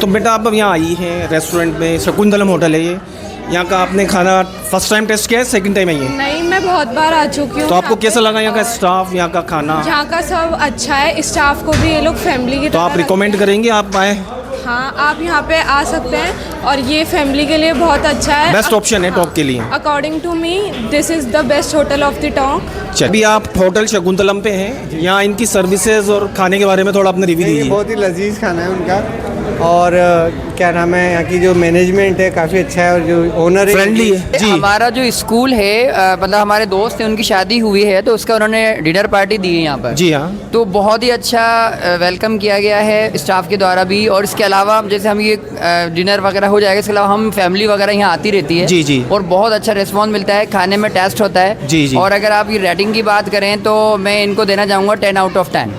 तो बेटा आप अब यहाँ आई हैं रेस्टोरेंट में, शकुंतलम होटल है ये। यहाँ का आपने खाना फर्स्ट टाइम टेस्ट किया है, सेकंड टाइम आई है? नहीं, मैं बहुत बार आ चुकी हूँ। तो आपको कैसा लगा यहाँ का स्टाफ, यहाँ का खाना? यहाँ का सब अच्छा है, स्टाफ को भी ये लोग फैमिली की तो आप तरह रिकमेंड करेंगे आप आए? हाँ, आप यहाँ पे आ सकते हैं और ये फैमिली के लिए बहुत अच्छा है। बेस्ट ऑप्शन है टॉक के लिए। According to me this is the best hotel of the talk. अभी आप होटल शकुंतलम पे हैं, यहाँ इनकी सर्विसेज और खाने के बारे में थोड़ा अपने रिव्यू दीजिए। बहुत ही लजीज खाना है उनका, और क्या नाम है, यहाँ की जो मैनेजमेंट है काफ़ी अच्छा है, और जो ओनर है फ्रेंडली है जी। हमारा जो स्कूल है मतलब हमारे दोस्त हैं, उनकी शादी हुई है तो उसका उन्होंने डिनर पार्टी दी है यहाँ पर। जी हाँ। तो बहुत ही अच्छा वेलकम किया गया है स्टाफ के द्वारा भी, और इसके अलावा जैसे हम ये डिनर वगैरह हो जाएगा, इसके अलावा हम फैमिली वगैरह यहाँ आती रहती है। जी जी। और बहुत अच्छा रिस्पॉन्स मिलता है, खाने में टेस्ट होता है। जी जी। और अगर आप ये रेटिंग की बात करें तो मैं इनको देना चाहूँगा 10 out of 10।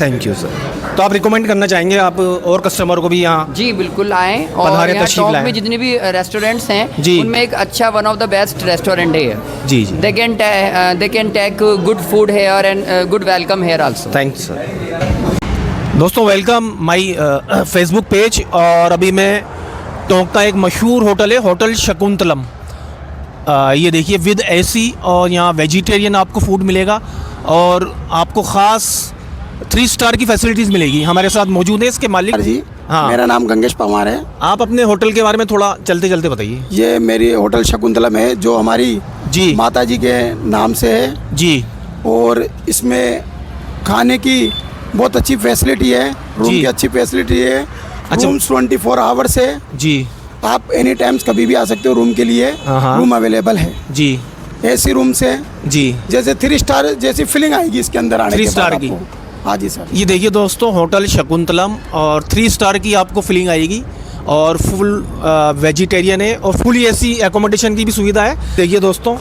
Thank you sir. तो आप रिकमेंड करना चाहेंगे आप और कस्टमर को भी यहाँ? जी बिल्कुल आएँ, और पधारे, यहाँ तशरीफ टॉप लाएं। में जितने भी रेस्टोरेंट्स हैं जी। उनमें एक अच्छा one of the best restaurant है। जी जी। They can take good food here and good welcome here also. Thanks sir. दोस्तों वेलकम माई फेसबुक पेज। और अभी मैं टोंक का एक मशहूर होटल है, होटल शकुंतलम। ये देखिए विद एसी, और यहाँ वेजिटेरियन आपको फूड मिलेगा और आपको ख़ास 3 स्टार की फैसिलिटीज़ मिलेगी। हमारे साथ मौजूद है इसके मालिक जी। हाँ। मेरा नाम गंगेश पवार है। आप अपने होटल के बारे में थोड़ा चलते चलते बताइए। ये मेरी होटल शकुंतलम है, जो हमारी जी माता जी के नाम से है, जी। और इसमें खाने की बहुत अच्छी फैसिलिटी है, रूम जी। की अच्छी फैसिलिटी है। अच्छा। रूम्स 24 आवर्स है, जी आप एनी टाइम्स कभी भी आ सकते हो रूम के लिए। हाँ। रूम अवेलेबल है, जी एसी रूम से, जी। जैसे 3 स्टार जैसी फीलिंग आएगी इसके अंदर आने 3 के बाद स्टार की? आपको। हाँ जी सर। ये देखिए दोस्तों होटल शकुंतलम, और 3 स्टार की आपको फीलिंग आएगी, और फुल वेजिटेरियन है, और फुल एसी एकोमोडेशन की भी सुविधा है। देखिए दोस्तों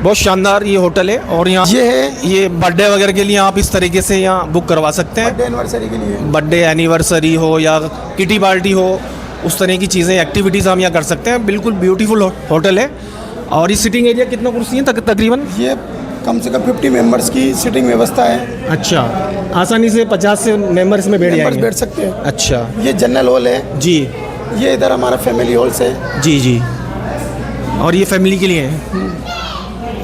बहुत शानदार ये होटल है। और यहाँ ये है, ये बर्थडे वगैरह के लिए आप इस तरीके से यहाँ बुक करवा सकते हैं। बर्थडे एनिवर्सरी के लिए, बर्थडे एनिवर्सरी हो या किटी पार्टी हो, उस तरह की चीज़ें एक्टिविटीज़ हम यहाँ कर सकते हैं। बिल्कुल ब्यूटीफुल होटल है। और ये सिटिंग एरिया कितना कुर्सी है तकरीबन? ये कम से कम 50 मेंबर्स की सीटिंग व्यवस्था है। अच्छा, आसानी से 50 से मेंबर्स में बैठ मेंबर्स जाएंगे? बैठ सकते हैं। अच्छा ये जनरल हॉल है जी। ये इधर हमारा फैमिली हॉल से। जी जी। और ये फैमिली के लिए है?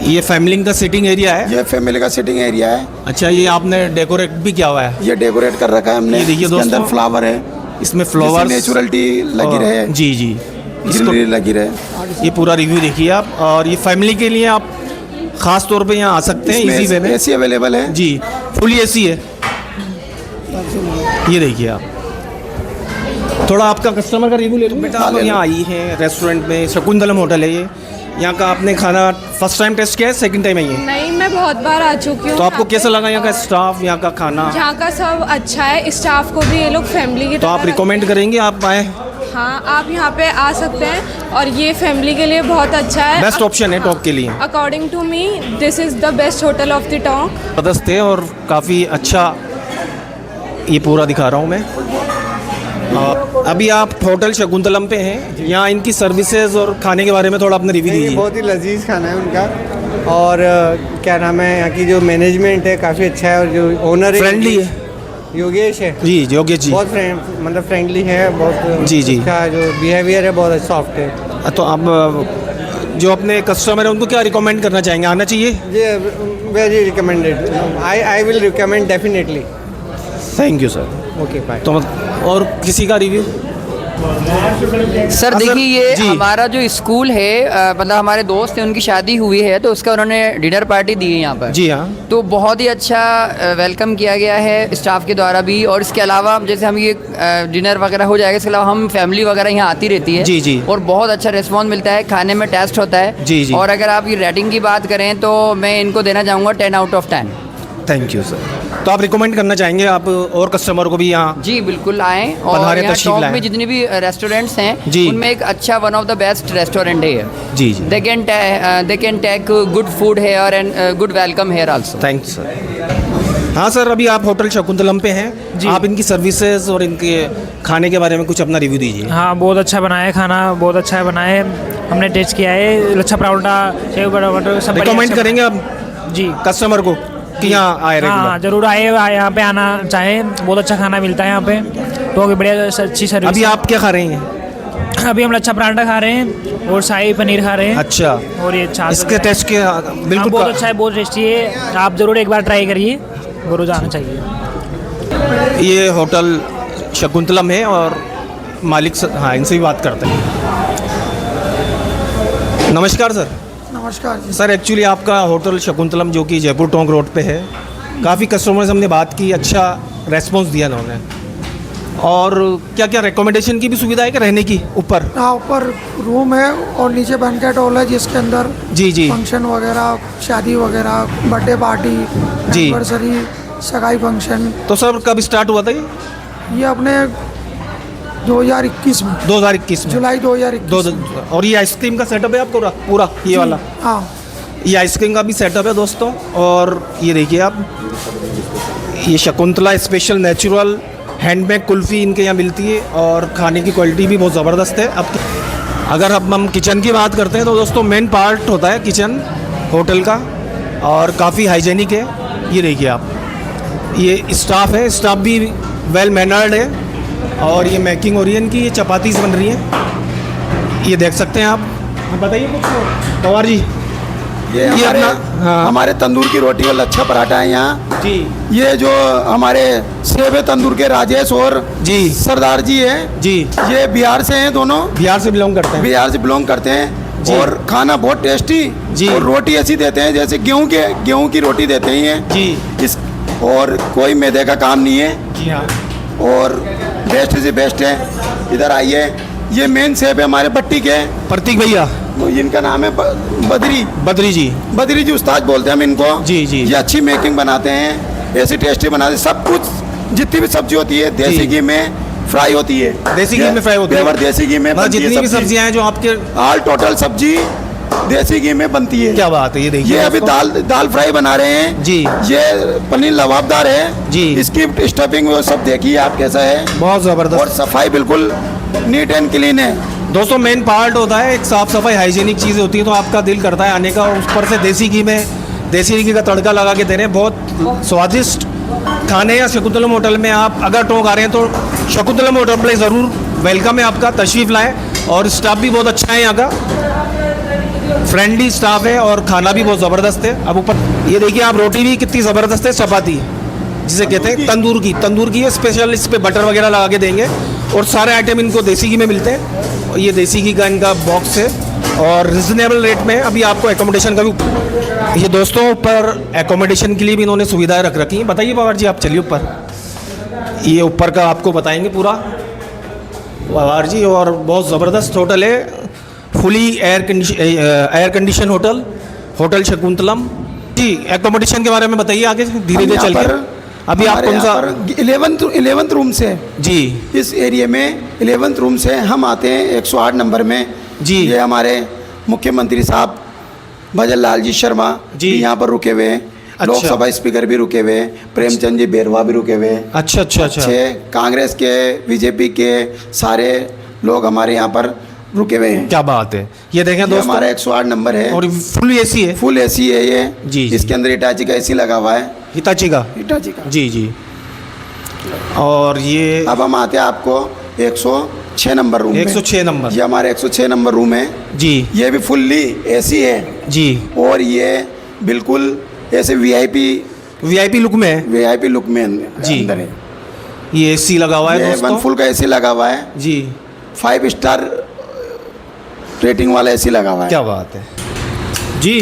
ये फैमिली का सिटिंग एरिया है? ये फैमिली का सिटिंग एरिया है। अच्छा, ये आपने डेकोरेट भी किया हुआ है? ये डेकोरेट कर रखा है हमने। ये देखिए इसके दोस्तों, अंदर फ्लावर है, इसमें फ्लावर्स, नेचुरलिटी लगी रहे। जी जी। ग्रीनरी लगी रहे। ये पूरा रिव्यू देखिए आप। और ये फैमिली के लिए आप ख़ास तौर पे यहाँ आ सकते हैं इजी वे में। एसी अवेलेबल है जी, फुल एसी है। ये देखिए आप, थोड़ा आपका कस्टमर का रिव्यू ले लूँ। बेटा आप यहाँ आई हैं रेस्टोरेंट में, शकुंतलम होटल है ये। यहाँ का आपने खाना फर्स्ट टाइम टेस्ट किया है, सेकंड टाइम आई है? नहीं, मैं बहुत बार आ चुकी हूँ। तो आपको कैसा लगा यहाँ का स्टाफ, यहाँ का खाना? यहाँ का सब अच्छा है, स्टाफ को भी ये लोग फैमिली की तो आप तरह रिकमेंड करेंगे आप आए? हाँ, आप यहाँ पे आ सकते हैं और ये फैमिली के लिए बहुत अच्छा है। बेस्ट ऑप्शन है टॉक के लिए। According to me this is the best hotel of the talk. ज़बरदस्त है और काफ़ी अच्छा ये पूरा दिखा रहा हूँ मैं। अभी आप होटल शकुंतलम पे हैं, यहाँ इनकी सर्विसेज और खाने के बारे में थोड़ा अपने रिव्यू दीजिए। बहुत ही लजीज खाना है उनका, और क्या नाम है, यहाँ की जो मैनेजमेंट है काफ़ी अच्छा है, और जो ओनर है फ्रेंडली है। योगेश है जी, योगेश जी। बहुत मतलब फ्रेंडली है, बहुत। जी जी। उसका जो बिहेवियर है बहुत सॉफ्ट है। तो आप जो अपने कस्टमर है उनको क्या रिकमेंड करना चाहेंगे, आना चाहिए? ये very recommended, I will recommend definitely. Thank you sir. Okay bye. तो और किसी का रिव्यू? सर देखिए, ये जी। हमारा जो स्कूल है मतलब हमारे दोस्त हैं, उनकी शादी हुई है तो उसका उन्होंने डिनर पार्टी दी है यहाँ पर। जी हाँ। तो बहुत ही अच्छा वेलकम किया गया है स्टाफ के द्वारा भी, और इसके अलावा जैसे हम ये डिनर वगैरह हो जाएगा, इसके अलावा हम फैमिली वगैरह यहाँ आती रहती है। जी जी। और बहुत अच्छा रिस्पॉन्स मिलता है, खाने में टेस्ट होता है। जी जी। और अगर आप ये रेटिंग की बात करें तो मैं इनको देना चाहूँगा 10 out of 10। Thank you sir. तो आप रिकमेंड करना चाहेंगे आप और कस्टमर को भी यहाँ? जी बिल्कुल आएँ, और पधारे, यहाँ तशरीफ टॉप लाएं। में जितने भी रेस्टोरेंट्स हैं जी। उनमें एक अच्छा one of the best restaurant है। जी जी। They can take good food here and good welcome here also. Thanks sir. हाँ सर, अभी आप होटल शकुंतलम पे हैं जी। आप इनकी सर्विसेज और इनके खाने के बारे में कुछ अपना रिव्यू दीजिए। हाँ, बहुत अच्छा बनाया है खाना, बहुत अच्छा है बनाया है, हमने टेस्ट किया है। लच्छा पराठा, सेव पराठा सब रिकमेंड करेंगे आप जी कस्टमर को कि यहाँ आए हाँ, रेगुलर? जरूर आए, यहाँ पे आना चाहें, बहुत अच्छा खाना मिलता है यहाँ पे। बहुत बढ़िया अच्छी सर्विस। अभी आप क्या खा रहे हैं? अभी हम लच्छा पराठा खा रहे हैं और शाही पनीर खा रहे हैं। अच्छा, और ये छाछ इसके टेस्ट के बिल्कुल बहुत अच्छा है, बहुत टेस्टी है। आप ज़रूर एक बार ट्राई करिए, ज़रूर आना चाहिए। ये होटल शकुंतलम है और मालिक हाँ, इनसे भी बात करते हैं। नमस्कार सर। नमस्कार जी। सर एक्चुअली आपका होटल शकुंतलम जो कि जयपुर टोंक रोड पे है, काफ़ी कस्टमर से हमने बात की, अच्छा रेस्पॉन्स दिया उन्होंने। और क्या क्या रिकमेंडेशन की भी सुविधा है कि रहने की ऊपर? हाँ, ऊपर रूम है और नीचे बैंकेट हॉल है जिसके अंदर जी जी फंक्शन वगैरह, शादी वगैरह, बर्थडे पार्टी, जी। एनिवर्सरी, सगाई फंक्शन। तो सर कब स्टार्ट हुआ था ये अपने 2021 में, 2021 में? जुलाई 2021 और ये आइसक्रीम का सेटअप है आपको पूरा ये वाला? हाँ, ये आइसक्रीम का भी सेटअप है दोस्तों। और ये देखिए आप, ये Shakuntala special natural handmade kulfi इनके यहाँ मिलती है और खाने की क्वालिटी भी बहुत ज़बरदस्त है। अब अगर हम किचन की बात करते हैं तो दोस्तों मेन पार्ट होता है किचन होटल का और काफ़ी हाइजेनिक है। ये देखिए आप, ये स्टाफ है, स्टाफ भी वेल मैनर्ड है। और ये मेकिंग हो रही है इनकी, ये चपातीस बन रही है, ये देख सकते हैं आप। बताइए कुछ पवार जी। ये हमारे हाँ। हमारे तंदूर की रोटी और लच्छा पराठा है यहाँ जी ये जो हमारे सेब है तंदूर के राजेश और जी सरदार जी हैं, जी, ये बिहार से हैं, दोनों बिहार से बिलोंग करते हैं। बिहार से बिलोंग करते हैं। जी। और खाना बहुत टेस्टी जी। और रोटी ऐसी देते हैं जैसे गेहूं की रोटी देते ही हैं जी इस, और कोई मैदे का काम नहीं है जी हाँ। और बेस्ट से बेस्ट है। इधर आइए, ये मेन सेब है हमारे पट्टी के, प्रतीक भैया, तो इनका नाम है बद्री बद्री जी उस्ताद बोलते हैं हम इनको। जी, जी। ये अच्छी मेकिंग बनाते हैं, ऐसी टेस्टी बनाते हैं। सब कुछ जितनी भी सब्जी होती है देसी जी। घी में फ्राई होती है, देसी घी में फ्राई होती है। प्योर देसी घी में मतलब बनती है जितनी भी सब्जी। सब्जियां हैं जो आपके, ऑल टोटल सब्जी देसी घी में बनती है। क्या बात है। ये देखिए ये अभी दोस्तों। दाल फ्राई बना रहे हैं जी। ये पनीर लबाबदार है जी। इसकी स्टफिंग वो सब देखिए आप कैसा है, बहुत और ज़बरदस्त सफाई बिल्कुल नीट एंड क्लीन है। दोस्तों। मेन पार्ट होता है एक साफ़ सफाई, हाइजीनिक चीज़ें होती हैं तो आपका दिल करता है आने का। और ऊपर से देसी घी का तड़का लगा के दे रहे हैं, बहुत स्वादिष्ट खाने। या शकुंतलम होटल में आप अगर टोंक आ रहे हैं तो शकुंतलम होटल पर ज़रूर वेलकम है आपका, तशरीफ़ लाएँ। और स्टाफ भी बहुत अच्छा है यहाँ का, फ्रेंडली स्टाफ है और खाना भी बहुत ज़बरदस्त है। अब ऊपर ये देखिए आप, रोटी भी कितनी ज़बरदस्त है, चपाती जिसे कहते हैं तंदूर की है, स्पेशल इस पे बटर वगैरह लगा के देंगे। और सारे आइटम इनको देसी घी में मिलते हैं। और ये देसी घी का इनका बॉक्स है और रिजनेबल रेट में है। अभी आपको एकोमोडेशन का भी, ये दोस्तों ऊपर एकोमोडेशन के लिए भी इन्होंने सुविधाएं रख रखी हैं। बताइए पवार जी, आप चलिए ऊपर, ये ऊपर का आपको बताएंगे पूरा पवार जी। और बहुत ज़बरदस्त होटल है, fully air condition hotel Shakuntalam ji. Accommodation के बारे में बताइए आगे, धीरे धीरे चल के। अभी आप कौन सा? 11th रूम से जी इस एरिया में 11th रूम से हम आते हैं 108 नंबर में जी। ये हमारे मुख्यमंत्री साहब भजन लाल जी शर्मा जी भी यहाँ पर रुके हुए हैं। अच्छा। लोकसभा स्पीकर भी रुके हुए हैं, प्रेमचंद जी बेरवा भी रुके हुए हैं। अच्छा अच्छा अच्छा। अच्छे कांग्रेस के, बीजेपी के सारे लोग हमारे यहाँ पर रुके हुए हैं। क्या बात है। ये देखें ये दोस्तों, हमारा 108 नंबर है और फुल एसी है, फुल एसी है ये जी, जी। इसके अंदर हिटाची का एसी लगा हुआ है, हिताची का। हिटाची का। जी जी। और ये अब हम आते हैं आपको 106 नंबर रूम में। 106 नंबर ये हमारे 106 नंबर रूम है, जी ये भी फुल्ली एसी है जी। और ये बिल्कुल ऐसे वीआईपी लुक में है वीआईपी लुक में जी। अंदर है। ये एसी लगा हुआ है ये दोस्तों। 1 फुल का एसी लगा हुआ है, जी 5 स्टार रेटिंग वाला एसी लगा हुआ है। क्या बात है जी।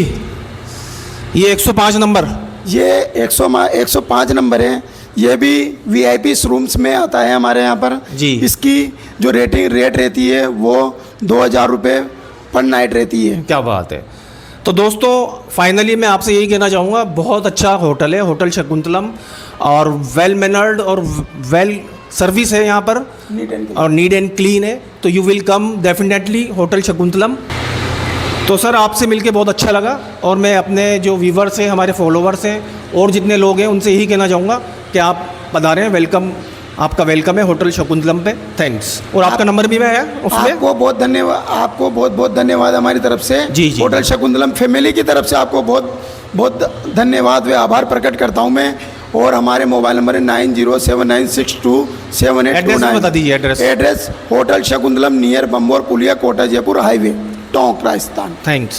ये 105 नंबर, ये 105 नंबर है, ये भी वीआईपी रूम्स में आता है हमारे यहाँ पर जी। इसकी जो रेट रहती है वो 2000 रुपये पर नाइट रहती है। क्या बात है। तो दोस्तों फाइनली मैं आपसे यही कहना चाहूँगा, बहुत अच्छा होटल है होटल शकुंतलम, और वेल मैनर्ड और वेल सर्विस है यहाँ पर, और नीट एंड क्लीन है। तो you will come definitely hotel Shakuntalam. तो सर आपसे मिलके बहुत अच्छा लगा, और मैं अपने जो व्यूवर्स हैं, हमारे फॉलोवर्स हैं और जितने लोग हैं उनसे यही कहना चाहूँगा कि आप पधारें, वेलकम, आपका वेलकम है होटल शकुंतलम पे। थैंक्स। और आपका नंबर भी है उसमें। आपको बहुत बहुत धन्यवाद हमारी तरफ से। जी जी। होटल शकुंतलम फैमिली की तरफ से आपको बहुत बहुत धन्यवाद व आभार प्रकट करता हूँ मैं। और हमारे मोबाइल नंबर है 9079627829। एड्रेस भी बता दीजिए, address. Address hotel Shakuntalam near Banbhore पुलिया कोटा जयपुर हाईवे टोंक राजस्थान। थैंक्स।